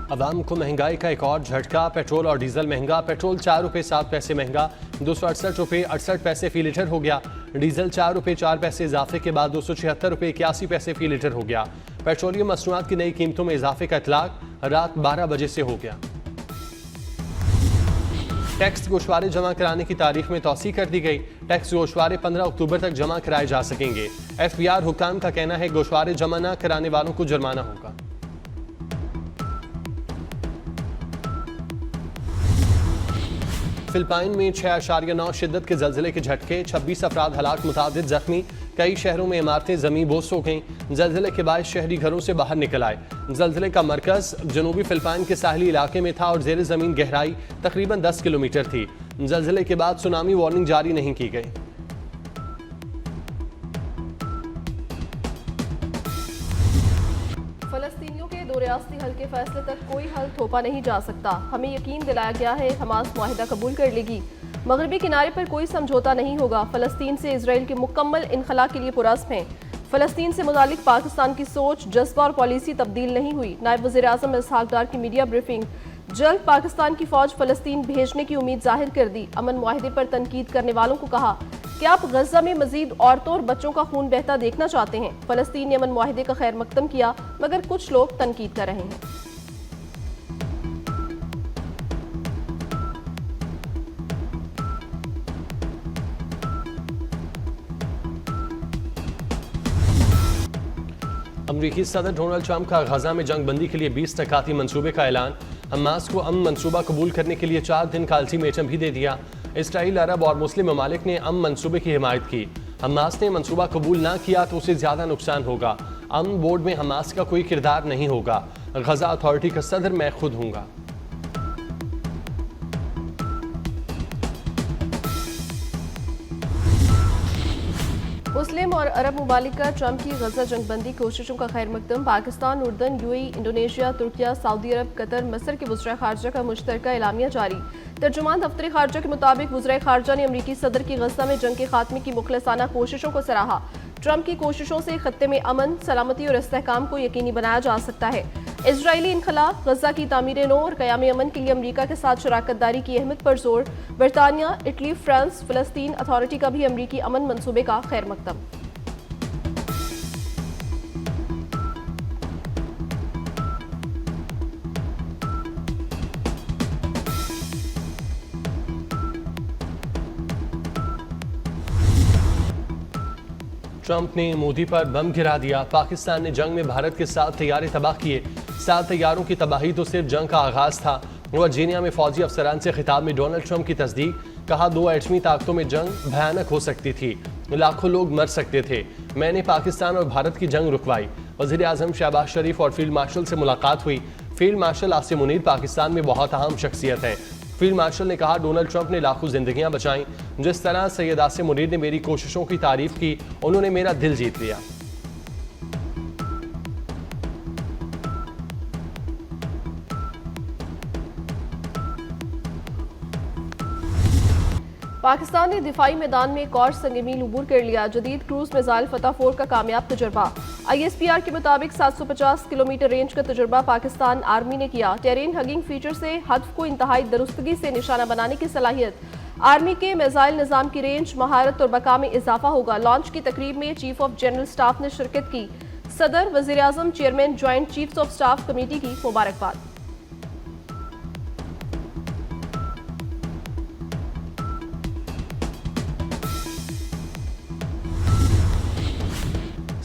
अवाम को महंगाई का एक और झटका। पेट्रोल और डीजल महंगा। पेट्रोल 4 रुपये 7 पैसे महंगा, 268 रुपये 68 पैसे फी लीटर हो गया। डीजल 4 रुपये 4 पैसे इजाफे के बाद 276 रुपये 81 पैसे फी लीटर हो गया। पेट्रोलियम मसनूआत की नई कीमतों में इजाफे का इतलाक रात 12 बजे से हो गया। टैक्स गोशवारे जमा कराने की तारीख में तौसी कर दी गई। टैक्स गोशवारे 15 अक्टूबर तक जमा कराए जा सकेंगे। FBI हुक्काम का कहना है गोशवारे जमा न कराने वालों को जुर्माना होगा। फिलिपाइन में 6.9 शिद्दत के जल्जले के झटके, 26 अफराद हलाक, मुतादिद जख्मी। कई शहरों में इमारतें जमी बोस हो गईं। जल्जले के बाद शहरी घरों से बाहर निकल आए। जल्जले का मरकज जनूबी फिलिपाइन के साहली इलाके में था और जेर जमीन गहराई तकरीबन 10 किलोमीटर थी। जल्जले के बाद सुनामी वार्निंग जारी नहीं की गई। फलस्तीनियों के दो रियासती हल के फैसले तक कोई हल थोपा नहीं जा सकता। हमें यकीन दिलाया गया है हमास मुआहिदा कबूल कर लेगी। मगरबी किनारे पर कोई समझौता नहीं होगा। फलस्तीन से इजराइल के मुकम्मल इनखला के लिए पुरज़्म हैं। फलस्तीन से मुतालिक पाकिस्तान की सोच, जज्बा और पॉलिसी तब्दील नहीं हुई। नायब वज़ीर आज़म इसहाक डार की मीडिया ब्रीफिंग। जल्द पाकिस्तान की फौज फलस्तीन भेजने की उम्मीद जाहिर कर दी। अमन मुआहिदे पर तनकीद करने वालों को कहा कि आप गजा में मजीद औरतों और बच्चों का खून बहता देखना चाहते हैं। फलस्तीन ने अमन मुआहिदे का खैर मकदम किया, मगर कुछ लोग तनकीद कर रहे हैं। अमरीकी सदर डोनाल्ड ट्रंप का गजा में जंग बंदी के लिए 20 टकाती मंसूबे का ऐलान। हमास को अमन मंसूबा कबूल करने के लिए 4 दिन का अल्टीमेटम भी दे दिया। इसराइल, अरब और मुस्लिम ममालिक ने अमन मंसूबे की हिमायत की। हमास ने मंसूबा कबूल ना किया तो उसे ज्यादा नुकसान होगा। अमन बोर्ड में हमास का कोई किरदार नहीं होगा। गजा अथॉरिटी का सदर मैं खुद हूँगा। मुस्लिम और अरब मुमालिक का ट्रंप की गजा जंगबंदी कोशिशों का खैर मकदम। पाकिस्तान, उर्दन, यूएई, इंडोनेशिया, तुर्किया, सऊदी अरब, कतर, मसर के वज़ीर ख़ारजा का मुश्तरका एलामिया जारी। तर्जुमान दफ्तर ख़ारजा के मुताबिक वज़ीर ख़ारजा ने अमरीकी सदर की गजा में जंग के खात्मे की मुखलसाना कोशिशों को सराहा। ट्रंप की कोशिशों से खत्ते में अमन, सलामती और इस्तेहकाम को यकीनी बनाया जा सकता है। इजरायली इनखला, गजा की तामीर नो और क़याम अमन के लिए अमरीका के साथ शराकत दारी की अहमियत पर जोर। बरतानिया, इटली, फ्रांस, फ़लस्तीन अथॉरिटी का भी अमरीकी अमन मनसूबे का खैर मकदम। ट्रंप ने मोदी पर बम गिरा दिया। पाकिस्तान ने जंग में भारत के 7 तैयारे तबाह किए। 7 तैयारों की तबाही तो सिर्फ जंग का आगाज था। वर्जीनिया में फौजी अफसरान से खिताब में डोनाल्ड ट्रंप की तस्दीक। कहा 2 एटमी ताकतों में जंग भयानक हो सकती थी, लाखों लोग मर सकते थे। मैंने पाकिस्तान और भारत की जंग रुकवाई। वज़ीर आज़म शहबाज शरीफ और फील्ड मार्शल से मुलाकात हुई। फील्ड मार्शल आसिम मुनीर पाकिस्तान में बहुत अहम शख्सियत हैं। फील्ड मार्शल ने कहा डोनाल्ड ट्रंप ने लाखों जिंदगियां बचाईं। जिस तरह सैयद आसिम मुनीर ने मेरी कोशिशों की तारीफ की, उन्होंने मेरा दिल जीत लिया। पाकिस्तान ने दिफाई मैदान में एक और संगमील अबूर कर लिया। जदीद क्रूज मिसाइल फतह 4 का कामयाब तजुर्बा। ISPR के मुताबिक 750 किलोमीटर रेंज का तजुर्बा पाकिस्तान आर्मी ने किया। टेरेन हगिंग फीचर से हदफ को इंतहाई दुरुस्तगी से निशाना बनाने की सलाहियत। आर्मी के मिसाइल निज़ाम की रेंज, महारत और बका में इजाफा होगा। लॉन्च की तकरीब में चीफ ऑफ जनरल स्टाफ ने शिरकत की। सदर, वज़ीर आज़म, chairman joint chiefs of staff committee की मुबारकबाद।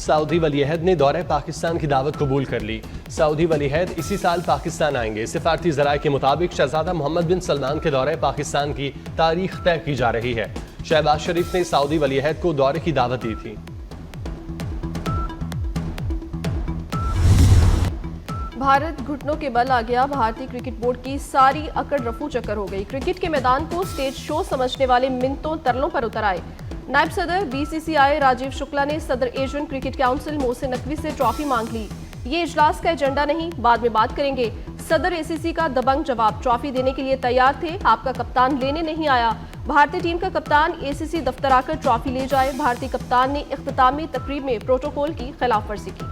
सऊदी वलीअहद ने दौरे पाकिस्तान की दावत कबूल कर ली। सऊदी वलीअहद इसी साल पाकिस्तान आएंगे। सिफारती ज़राए के मुताबिक शहजादा मोहम्मद बिन सलमान के दौरे पाकिस्तान की तारीख तय की जा रही है। शहबाज शरीफ ने सऊदी वलीअहद को दौरे की दावत दी थी। भारत घुटनों के बल आ गया। भारतीय क्रिकेट बोर्ड की सारी अकड़ रफू चक्कर हो गई। क्रिकेट के मैदान को स्टेज शो समझने वाले मिन्नतों तरलों पर उतर आए। नायब सदर BCCI राजीव शुक्ला ने सदर Asian cricket council Mohsin Naqvi से ट्रॉफी मांग ली। ये इजलास का एजेंडा नहीं, बाद में बात करेंगे। सदर ACC का दबंग जवाब, ट्रॉफी देने के लिए तैयार थे, आपका कप्तान लेने नहीं आया। भारतीय टीम का कप्तान ACC दफ्तर आकर ट्रॉफी ले जाए। भारतीय कप्तान ने इख्तितामी तकरीब में प्रोटोकॉल की खिलाफ वर्जी की।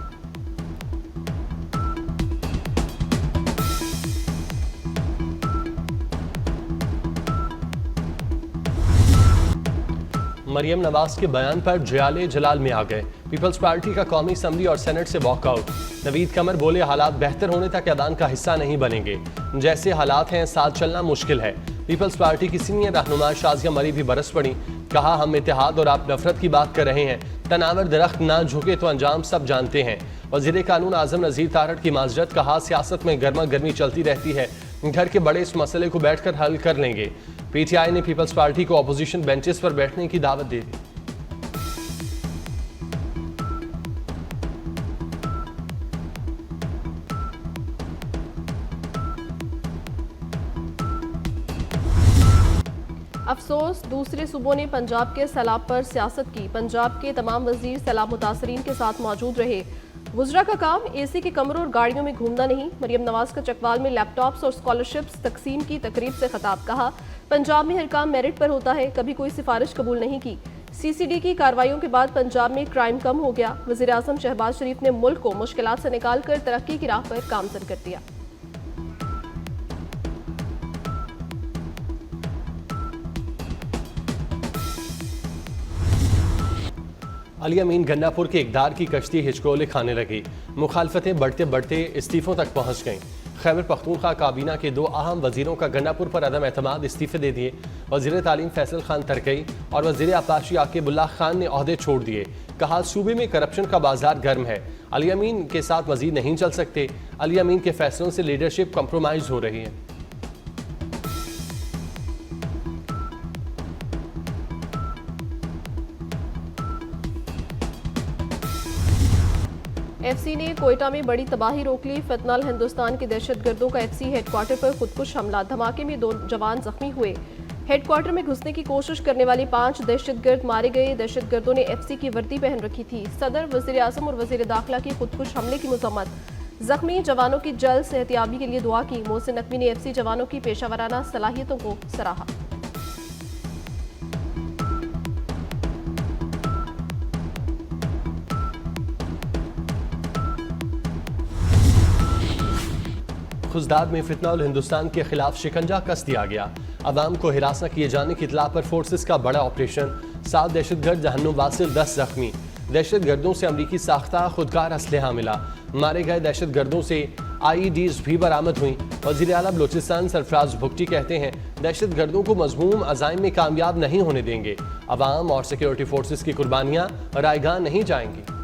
मरियम नवाज के बयान पर जयाले जलाल में आ गए। पीपल्स पार्टी का कौमी असम्बली और सेनेट से वॉकआउट। नवीद कमर बोले हालात बेहतर होने तक ऐवान का हिस्सा नहीं बनेंगे, जैसे हालात हैं साथ चलना मुश्किल है। पीपल्स पार्टी की सीनियर रहनुमा शाजिया मरी भी बरस पड़ी। कहा हम इत्तेहाद और आप नफरत की बात कर रहे हैं। तनावर दरख्त ना झुके तो अंजाम सब जानते हैं। वजीर कानून आजम नज़ीर तारड़ की माजरत। कहा सियासत में गर्मा गर्मी चलती रहती है, घर के बड़े इस मसले को बैठकर हल कर लेंगे। पीटीआई ने पीपल्स पार्टी को अपोजिशन बेंचेस पर बैठने की दावत दे दी। अफसोस, दूसरे सूबों ने पंजाब के सैलाब पर सियासत की। पंजाब के तमाम वजीर सैलाब मुतासरीन के साथ मौजूद रहे। वुज़रा का काम एसी के कमरों और गाड़ियों में घूमना नहीं। मरियम नवाज का चकवाल में लैपटॉप्स और स्कॉलरशिप्स तकसीम की तकरीब से खिताब। कहा पंजाब में हर काम मेरिट पर होता है, कभी कोई सिफारिश कबूल नहीं की। सीसीडी की कार्रवाइयों के बाद पंजाब में क्राइम कम हो गया। वज़ीर आज़म शहबाज शरीफ ने मुल्क को मुश्किलात से निकाल कर तरक्की की राह पर गामजन कर दिया। अली अमीन गन्नापुर के इकदार की कश्ती हिचकोले खाने लगी। मुखालफतें बढ़ते बढ़ते इस्तीफों तक पहुंच गईं। खैबर पख्तूनख्वा काबीना के 2 अहम वजीरों का गन्नापुर पर अदम एतमाद इस्तीफे दे दिए। वजीर तालीम फैसल खान तरकई और वजीर आपाशी आकिबुल्लाह खान ने ओहदे छोड़ दिए। कहा सूबे में करप्शन का बाजार गर्म है, अली अमीन के साथ मजीद नहीं चल सकते। अली अमीन के फैसलों से लीडरशिप कम्प्रोमाइज हो रही है। एफसी ने कोयटा में बड़ी तबाही रोक ली। फितनाल हिंदुस्तान के दहशतगर्दों का एफसी हेडक्वार्टर पर खुदकुश हमला। धमाके में 2 जवान जख्मी हुए। हेडक्वार्टर में घुसने की कोशिश करने वाले 5 दहशतगर्द मारे गए। दहशतगर्दों ने एफसी की वर्दी पहन रखी थी। सदर, वज़ीर आज़म और वज़ीर दाखिला की खुदकुश हमले की मजम्मत। जख्मी जवानों की जल्द सेहतियाबी के लिए दुआ की। मोहसिन नकवी ने एफसी जवानों की पेशावराना सलाहियतों को सराहा। खुजदाद में फितनाउल हिंदुस्तान के खिलाफ शिकंजा कस दिया गया। अवाम को हिरासत किए जाने की इतला पर फोर्सेस का बड़ा ऑपरेशन। 7 दहशतगर्द जहन्नुम वासिल, 10 जख्मी। दहशतगर्दों से अमरीकी साख्ता खुदकार असलहा मिला। मारे गए दहशतगर्दों से IEDs भी बरामद हुई। वज़ीर आला बलूचिस्तान सरफराज भुगटी कहते हैं दहशतगर्दों को मज़मूम अज़ाइम में कामयाब नहीं होने देंगे। अवाम और सिक्योरिटी फोर्सेस की कुर्बानियाँ रायगाह नहीं जाएंगी।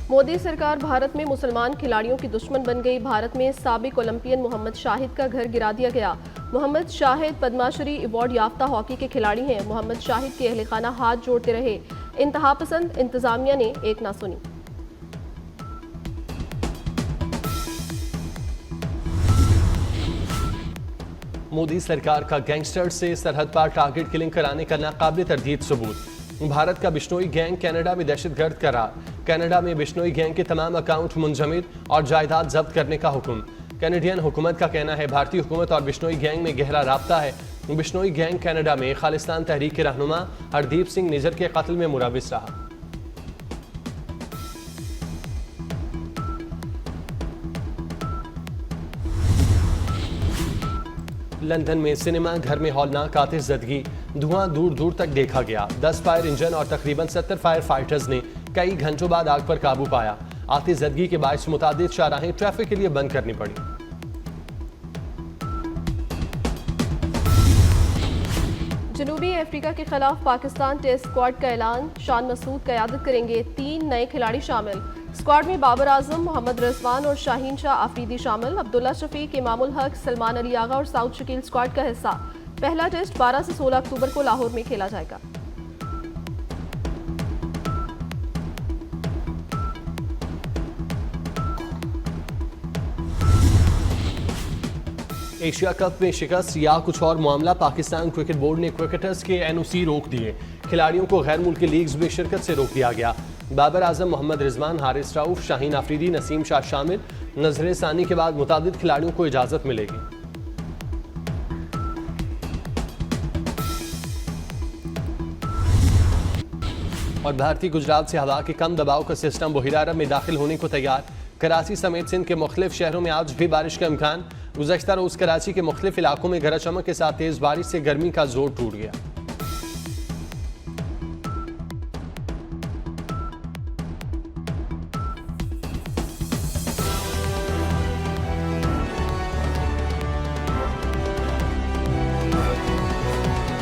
मोदी सरकार भारत में मुसलमान खिलाड़ियों की दुश्मन बन गई। भारत में साबिक ओलंपियन मोहम्मद शाहिद का घर गिरा दिया गया। मोहम्मद शाहिद पद्माश्री अवार्ड याफ्ता हॉकी के खिलाड़ी हैं। मोहम्मद शाहिद के अहल खाना हाथ जोड़ते रहे। इंतहा पसंद इंतजामिया ने एक ना सुनी। मोदी सरकार का गैंगस्टर से सरहद पार टारगेट किलिंग कराने का नाकाबिल तरदीद सबूत। भारत का बिश्नोई गैंग कनाडा में दहशतगर्द करार। कनाडा में बिश्नोई गैंग के तमाम अकाउंट मुंजमद और जायदाद जब्त करने का हुक्म। कैनेडियन हुकूमत का कहना है भारतीय हुकूमत और बिश्नोई गैंग में गहरा राब्ता है। बिश्नोई गैंग कनाडा में खालिस्तान तहरीक के रहनुमा हरदीप सिंह निजर के कत्ल में मुलविस रहा। लंदन में सिनेमा घर में हौलनाक आतिशज़दगी। धुआं दूर दूर तक देखा गया। 10 फायर इंजन और तकरीबन 70 फायर फाइटर्स ने कई घंटों बाद आग पर काबू पाया। आतिशज़दगी के बायस मुतादिद शाहराहें ट्रैफिक के लिए बंद करनी पड़ी। जनूबी अफ्रीका के खिलाफ पाकिस्तान टेस्ट स्क्वाड का ऐलान। शान मसूद क़यादत करेंगे। 3 नए खिलाड़ी शामिल। स्क्वाड में बाबर आजम, मोहम्मद रिजवान और शाहीन शाह आफरीदी शामिल। अब्दुल्ला शफीक, इमामुल हक, सलमान अली आगा और साउद शकील स्क्वाड का हिस्सा। पहला टेस्ट 12 से 16 अक्टूबर को लाहौर में खेला जाएगा। एशिया कप में शिकस्त या कुछ और मामला। पाकिस्तान क्रिकेट बोर्ड ने क्रिकेटर्स के NOC रोक दिए। खिलाड़ियों को गैर मुल्की लीग्स में शिरकत से रोक दिया गया। बाबर आजम, मोहम्मद रिजवान, हारिस राउफ, शाहीन आफरीदी, नसीम शाह शामिल। नजर सानी के बाद मुतादिद खिलाड़ियों को इजाजत मिलेगी। और भारतीय गुजरात से हवा के कम दबाव का सिस्टम बहिरा अरब में दाखिल होने को तैयार। कराची समेत सिंध के मुख्तलिफ शहरों में आज भी बारिश का इम्कान। गुज़श्ता रोज़ कराची के मुख्तलिफ इलाकों में गरज चमक के साथ तेज़ बारिश से गर्मी का जोर टूट गया।